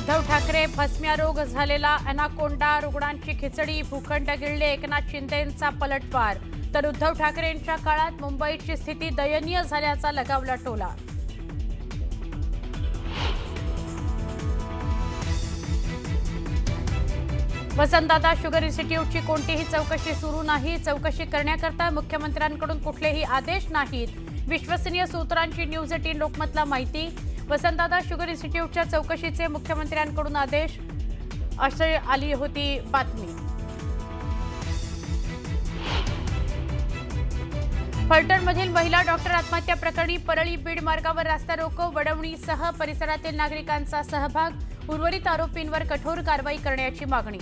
उद्धव ठाकरे भस्म्या रोग झालेला अॅनाकोंडा, रुग्णांची खिचडी, भूखंड गिळले, एकनाथ शिंदेंचा पलटवार. तर उद्धव ठाकरेंच्या काळात मुंबईची स्थिती दयनीय झाल्याचा लगावला टोला. वसंतदादा शुगर इन्स्टिट्यूटची कोणतीही चौकशी सुरू नाही. चौकशी करण्याकरता मुख्यमंत्र्यांकडून कुठलेही आदेश नाहीत. विश्वसनीय सूत्रांची न्यूज 18 लोकमतला माहिती. वसंतदादा शुगर इन्स्टिट्यूटच्या चौकशीचे मुख्यमंत्र्यांकडून आदेश, अशी आली होती बातमी. फलटणमधील महिला डॉक्टर आत्महत्या प्रकरणी परळी बीड मार्गावर रास्ता रोको, वडवणीसह परिसरातील नागरिकांचा सहभाग. उर्वरित आरोपींवर कठोर कारवाई करण्याची मागणी.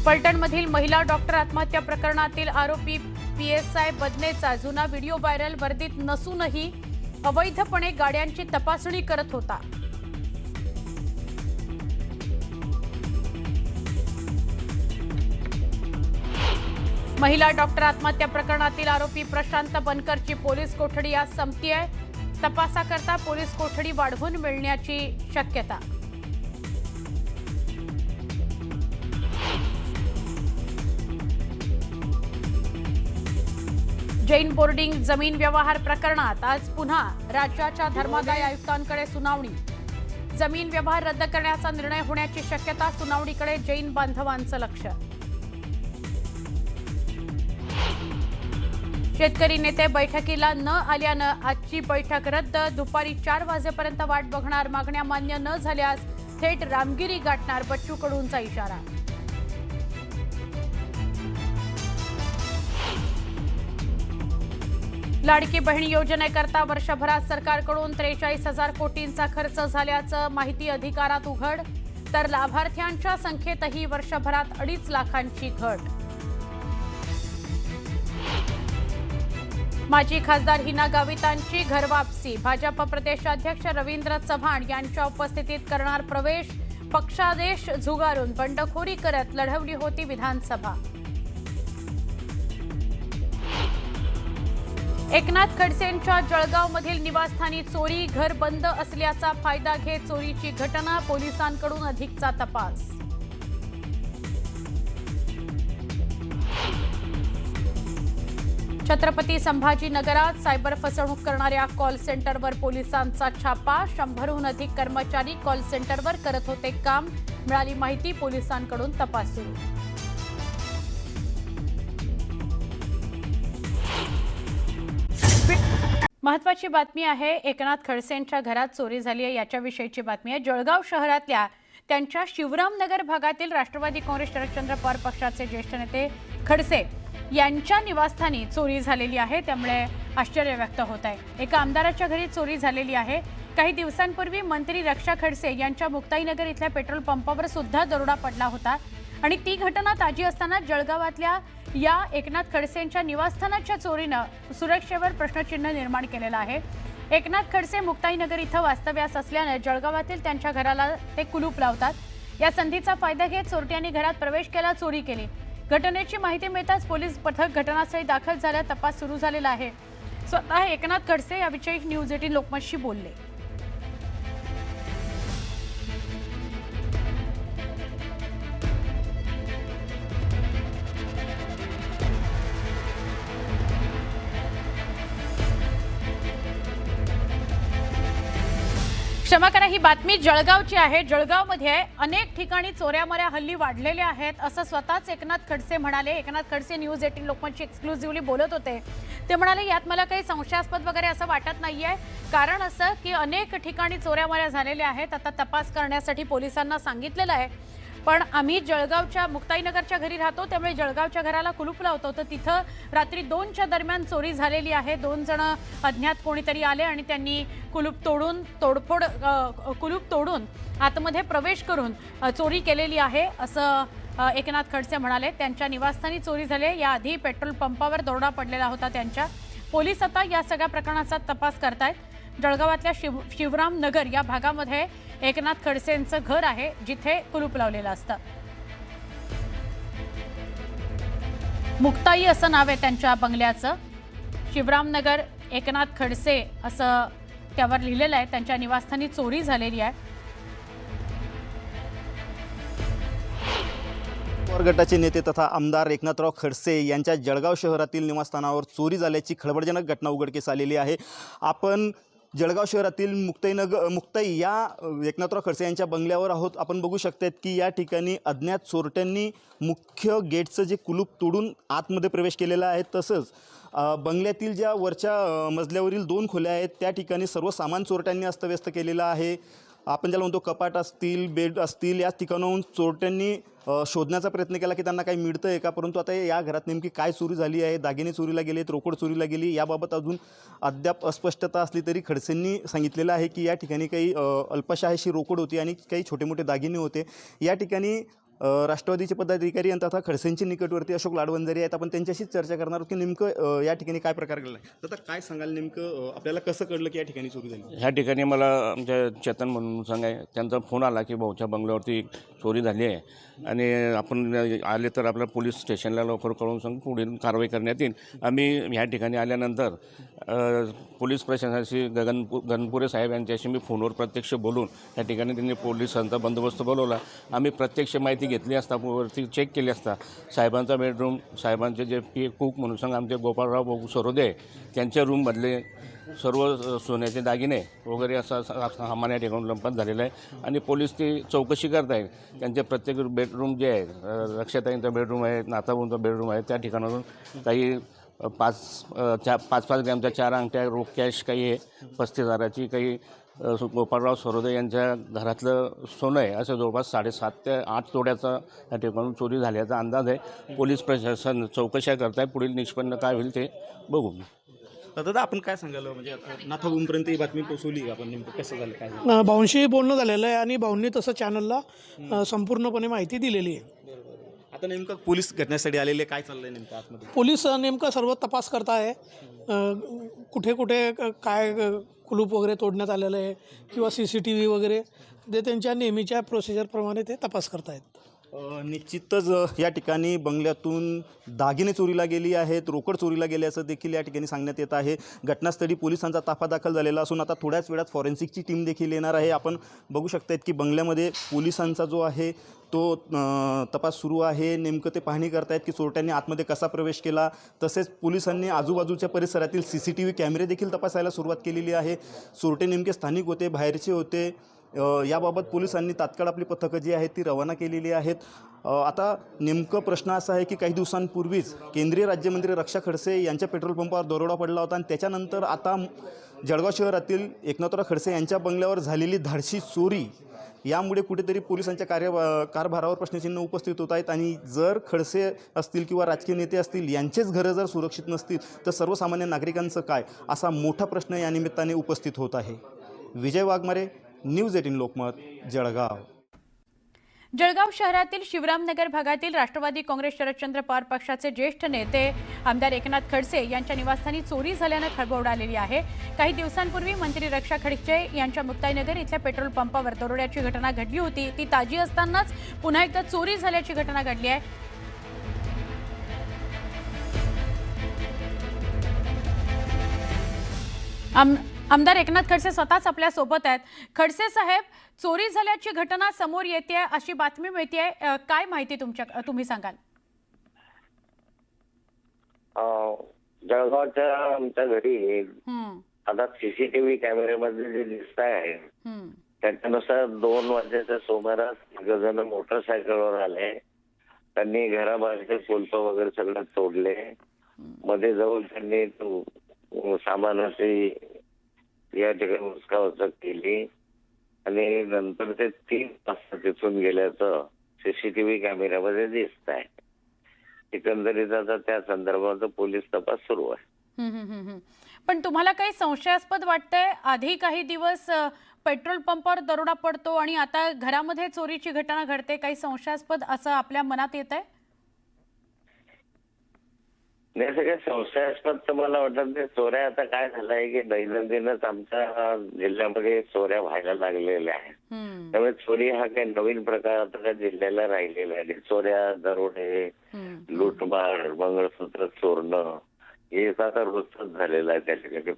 फलटणमधील महिला डॉक्टर आत्महत्या प्रकरणातील आरोपी PSI बदनेचा जुना व्हिडिओ व्हायरल. वर्दीत नसूनही अवैधपणे गाड्यांची तपासणी करत होता. महिला डॉक्टर आत्महत्या प्रकरणातील आरोपी प्रशांत बनकरची पोलीस कोठडी आज संपतीये. तपासाकरता पोलीस कोठडी वाढवून मिळण्याची शक्यता. जैन बोर्डिंग जमीन व्यवहार प्रकरणात आज पुन्हा राज्याच्या धर्मादाय आयुक्तांकडे सुनावणी. जमीन व्यवहार रद्द करण्याचा निर्णय होण्याची शक्यता. सुनावणीकडे जैन बांधवांचं लक्ष. शेतकरी नेते बैठकीला न आल्यानं आजची बैठक रद्द. दुपारी 4 वाजेपर्यंत वाट बघणार. मागण्या मान्य न झाल्यास थेट रामगिरी गाठणार. बच्चू कडूंचा इशारा. लाडकी बहीण योजनेकरता वर्षभरात सरकारकडून 43,000 कोटींचा खर्च झाल्याचं माहिती अधिकारात उघड. तर लाभार्थ्यांच्या संख्येतही वर्षभरात 2.5 लाखांची घट. माजी खासदार हिना गावितांची घरवापसी. भाजप प्रदेशाध्यक्ष रवींद्र चव्हाण यांच्या उपस्थितीत करणार प्रवेश. पक्षादेश झुगारून बंडखोरी करत लढवली होती विधानसभा. एकनाथ खडसेंच्या जळगावमधील निवासस्थानी चोरी. घर बंद असल्याचा फायदा घेत चोरीची घटना. पोलिसांकडून अधिकचा तपास. छत्रपती संभाजीनगरात सायबर फसवणूक करणाऱ्या कॉल सेंटरवर पोलिसांचा छापा. 100हून अधिक कर्मचारी कॉल सेंटरवर करत होते काम. मिळाली माहिती, पोलिसांकडून तपास सुरू. महत्त्वाची बातमी आहे. एकनाथ खडसेंच्या घरात चोरी झाली आहे याच्याविषयीची बातमी आहे. जळगाव शहरातल्या त्यांच्या शिवरामनगर भागातील राष्ट्रवादी काँग्रेस शरदचंद्र पवार पक्षाचे ज्येष्ठ नेते खडसे यांच्या निवासस्थानी चोरी झालेली आहे. त्यामुळे आश्चर्य व्यक्त होत आहे. एका आमदाराच्या घरी चोरी झालेली आहे. काही दिवसांपूर्वी मंत्री रक्षा खडसे यांच्या मुक्ताईनगर इथल्या पेट्रोल पंपावर सुद्धा दरोडा पडला होता. आणि ती घटना ताजी असताना जळगावातल्या या एकनाथ खडसेंच्या निवासस्थानाच्या चोरीनं सुरक्षेवर प्रश्नचिन्ह निर्माण केलेलं आहे. एकनाथ खडसे मुक्ताईनगर इथं वास्तव्यास असल्याने जळगावातील त्यांच्या घराला ते कुलूप लावतात. या संधीचा फायदा घेत चोरट्यांनी घरात प्रवेश केला, चोरी केली. घटनेची माहिती मिळताच पोलीस पथक घटनास्थळी दाखल झालं. तपास सुरू झालेला आहे. स्वतः एकनाथ खडसे याविषयी न्यूज 18 लोकमतशी बोलले. क्षमा करा, ही बातमी जळगावची आहे. जळगावमध्ये अनेक ठिकाणी चोऱ्यामाऱ्या हल्ली वाढलेल्या आहेत असं स्वतःच एकनाथ खडसे म्हणाले. एकनाथ खडसे न्यूज 18 लोकमतशी एक्सक्लुझिव्हली बोलत होते. ते म्हणाले यात मला काही संशयास्पद वगैरे असं वाटत नाहीये. कारण असं की अनेक ठिकाणी चोऱ्यामाऱ्या झालेल्या आहेत. आता तपास करण्यासाठी पोलिसांना सांगितलेलं आहे. पण आम्ही जळगावच्या मुक्ताईनगरच्या घरी राहतो, त्यामुळे जळगावच्या घराला कुलूप लावतो. तर तिथं रात्री 2च्या दरम्यान चोरी झालेली आहे. 2 जण अज्ञात कोणीतरी आले आणि त्यांनी कुलूप तोडून आतमध्ये प्रवेश करून चोरी केलेली आहे असं एकनाथ खडसे म्हणाले. त्यांच्या निवासस्थानी चोरी झाली. याआधी पेट्रोल पंपावर दरोडा पडलेला होता त्यांच्या. पोलीस आता या सगळ्या प्रकरणाचा तपास करतायत. जळगावातल्या शिवरामनगर या भागामध्ये एकनाथ खडसेंचं घर आहे, जिथे कुलूप लावलेलं असतं. मुक्ताई असं नाव आहे त्यांच्या बंगल्याचं. शिवरामनगर एकनाथ खडसे असं त्यावर लिहिलेलं आहे. त्यांच्या निवासस्थानी चोरी झालेली आहे. पवार गटाचे नेते तथा आमदार एकनाथराव खडसे यांच्या जळगाव शहरातील निवासस्थानावर चोरी झाल्याची खळबळजनक घटना उघडकीस आलेली आहे. आपण जळगाव शहरातील मुक्ताई या एकनाथराव खडसे यांच्या बंगल्यावर आहोत. आपण बघू शकतात की या ठिकाणी अज्ञात चोरट्यांनी मुख्य गेटचं जे कुलूप तोडून आतमध्ये प्रवेश केलेला आहे. तसंच बंगल्यातील ज्या वरच्या मजल्यावरील 2 खोल्या आहेत त्या ठिकाणी सर्व सामान चोरट्यांनी अस्तव्यस्त केलेलं आहे. आपण ज्याला म्हणतो कपाट असतील, बेड असतील, या ठिकाणाहून चोरट्यांनी शोधण्याचा प्रयत्न केला की त्यांना काही मिळतं आहे का. परंतु आता या घरात नेमकी काय चोरी झाली आहे, दागिने चोरीला गेलेत, रोकड चोरीला गेली, याबाबत अजून अद्याप अस्पष्टता असली तरी खडसेंनी सांगितलेलं आहे की या ठिकाणी काही अल्पशा रोकड होती आणि काही छोटे मोठे दागिने होते. या ठिकाणी राष्ट्रवादीचे पदाधिकारी आणि तथा खडसेंचे निकटवर्ती अशोक लाडवंजारी आहेत. आपण त्यांच्याशीच चर्चा करणार आहोत की नेमकं या ठिकाणी काय प्रकार घडला आहे. तर काय सांगाल, नेमकं आपल्याला कसं कळलं की या ठिकाणी चोरी झाली? ह्या ठिकाणी मला आमच्या चेतन म्हणून सांगाय त्यांचा फोन आला की भाऊच्या बंगल्यावरती चोरी झाली आहे आणि आपण आले तर आपल्या पोलीस स्टेशनला लवकर कळवून सांगू, पुढील कारवाई करण्यात येईल. आम्ही ह्या ठिकाणी आल्यानंतर पोलीस प्रशासनाशी गणपुरे साहेब यांच्याशी मी फोनवर प्रत्यक्ष बोलून त्या ठिकाणी त्यांनी पोलिसांचा बंदोबस्त बोलवला. आम्ही प्रत्यक्ष माहिती घेतली असता, वरती चेक केली असता साहेबांचा बेडरूम, साहेबांचे जे कुक म्हणून सांग आमचे गोपाळराव सरोदे त्यांच्या रूममधले सर्व सोन्याचे दागिने वगैरे असा सामान या ठिकाणी लंपास झालेलं आहे आणि पोलीस ती चौकशी करत आहेत. त्यांचे प्रत्येक बेडरूम जे आहे, रक्षाताईंचा बेडरूम आहे, नाथाभाऊंचा बेडरूम आहे, त्या ठिकाणावरून काही 5-5 ग्रॅमच्या 4 अंगठ्या, रोख कॅश काही आहे 35,000ची, काही गोपाळराव सरोदे यांच्या घरातलं सोनं आहे. असं जवळपास 7.5 ते 8 तोड्याचा या ठिकाणून चोरी झाल्याचा अंदाज आहे. पोलीस प्रशासन चौकशा करत आहे. पुढील निष्पन्न काय होईल ते बघू. दादा, आपण काय सांगाल, म्हणजे नाथाभाऊंपर्यंत ही बातमी पोहोचवली, आपण नेमकं कसं झालं काय? भाऊंशी बोलणं झालेलं आहे आणि भाऊंनी तसं चॅनलला संपूर्णपणे माहिती दिलेली आहे. आता नेमकं पोलीस घटनेसाठी आलेले, काय चाललंय नेमकं आतमध्ये? पोलीस नेमकं सर्व तपास करत आहे. कुठे कुठे काय कुलूप वगैरे तोडण्यात आलेलं आहे किंवा CCTV वगैरे ते त्यांच्या नेहमीच्या प्रोसिजरप्रमाणे ते तपास करत आहेत. निश्चितच या ठिकाणी बंगल्यातून दागिने चोरीला गेली आहेत, रोकड चोरीला गेल्याचं देखील या ठिकाणी सांगण्यात येत आहे. घटनास्थळी पोलिसांचा ताफा दाखल झालेला असून आता थोड्याच वेळात फॉरेन्सिकची टीम देखील येणार आहे. आपण बघू शकतात की बंगल्यामध्ये पोलिसांचा जो आहे तो तपास सुरू आहे. नेमकं ते पाहणी करतायत की चोरट्यांनी आतमध्ये कसा प्रवेश केला. तसेच पोलिसांनी आजूबाजूच्या परिसरातील CCTV कॅमेरे देखील तपासायला सुरुवात केलेली आहे. चोरटे नेमके स्थानिक होते, बाहेरचे होते, याबाबत पोलिसांनी तात्काळ आपली पथकं जी आहेत ती रवाना केलेली आहेत. आता नेमकं प्रश्न असा आहे की काही दिवसांपूर्वीच केंद्रीय राज्यमंत्री रक्षा खडसे यांच्या पेट्रोल पंपावर दरोडा पडला होता आणि त्याच्यानंतर आता जळगाव शहरातील एकनाथराव खडसे यांच्या बंगल्यावर झालेली धाडसी चोरी, यामुळे कुठेतरी पोलिसांच्या कारभारावर प्रश्नचिन्ह उपस्थित होत आहेत. आणि जर खडसे असतील किंवा राजकीय नेते असतील यांचेच घरं जर सुरक्षित नसतील तर सर्वसामान्य नागरिकांचं काय, असा मोठा प्रश्न या निमित्ताने उपस्थित होत आहे. विजय वाघमारे, न्यूज 18 लोकमत, जळगाव. जळगाव शहरातील शिवरामनगर भागातील राष्ट्रवादी काँग्रेस शरदचंद्र पवार पक्षाचे ज्येष्ठ नेते आमदार एकनाथ खडसे यांच्या निवासस्थानी चोरी झाल्यानं खळबळ उडालेली आहे. काही दिवसांपूर्वी मंत्री रक्षा खडसे यांच्या मुक्ताईनगर इथल्या पेट्रोल पंपावर दरोड्याची घटना घडली होती. ती ताजी असतानाच पुन्हा एकदा चोरी झाल्याची घटना घडली आहे. आमदार एकनाथ खडसे स्वतःच आपल्या सोबत आहेत. खडसे साहेब, चोरी झाल्याची घटना समोर येते अशी बातमी मिळते, काय माहिती तुम्ही सांगाल? जळगावच्या आमच्या घरी आता CCTV कॅमेऱ्यामध्ये जे दिसत आहे त्याच्यानुसार 2 वाजण्याच्या सुमारास 1 जण मोटरसायकलवर आले. त्यांनी घराबाहेरचे कुलप वगैरे सगळं तोडले. मध्ये जाऊन त्यांनी सामानाची या ठिकाणी उचकाउचक केली आणि नंतर ते 3 वाजता तिथून गेल्याचं CCTV कॅमेऱ्यामध्ये दिसत आहे. एकंदरीत आता त्या संदर्भात पोलीस तपास सुरू आहे. पण तुम्हाला काही संशयास्पद वाटतंय? आधी काही दिवस पेट्रोल पंपावर दरोडा पडतो आणि आता घरामध्ये चोरीची घटना घडते, काही संशयास्पद असं आपल्या मनात येत आहे? नाही, सगळे संशयास्पद तर मला वाटत नाही. चोऱ्या आता काय झालंय की दैनंदिनच आमच्या जिल्ह्यामध्ये चोऱ्या व्हायला लागलेल्या आहेत. त्यामुळे चोरी हा काही नवीन प्रकार आता त्या जिल्ह्याला राहिलेला आहे. चोऱ्या, दरोडे, लूटमार, मंगळसूत्र चोरणं हे आता रोजच झालेलं आहे त्या ठिकाणी.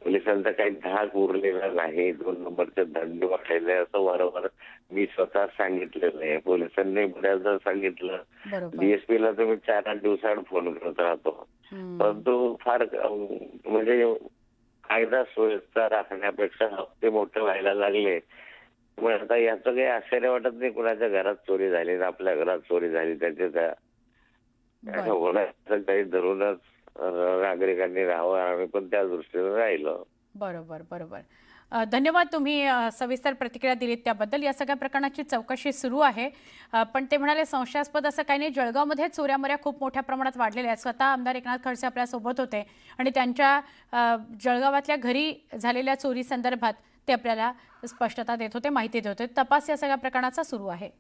पोलिसांचा काही धाक उरलेला नाही. 2 नंबरचे धंदे वाढलेले असं वारंवार मी स्वतः सांगितलेलं आहे. पोलिसांनी बऱ्याचदा सांगितलं. बरोबर. डीएसपीला तुम्ही 4-8 दिवसाआड फोन करत राहतो, परंतु फार म्हणजे कायदा सुव्यवस्था राखण्यापेक्षा हप्ते मोठे व्हायला लागले. मग आता याचं काही आश्चर्य वाटत नाही. कुणाच्या घरात चोरी झाली ना आपल्या घरात चोरी झाली त्याच्या बरं. होण्याचं काही धरूनच नागरिकांनी राहावं. आम्ही पण त्या दृष्टीने राहिलो. बरोबर बरोबर. धन्यवाद, तुम्ही सविस्तर प्रतिक्रिया दिलीत त्याबद्दल. या सगळ्या प्रकरणाची चौकशी सुरू आहे. पण ते म्हणाले संशयास्पद असं काही नाही. जळगावमध्ये चोऱ्यामोऱ्या खूप मोठ्या प्रमाणात वाढलेल्या आहेत. स्वतः आमदार एकनाथ खडसे आपल्यासोबत होते आणि त्यांच्या जळगावातल्या घरी झालेल्या चोरी संदर्भात ते आपल्याला स्पष्टता देत होते, माहिती देत होते. तपास या सगळ्या प्रकरणाचा सुरू आहे.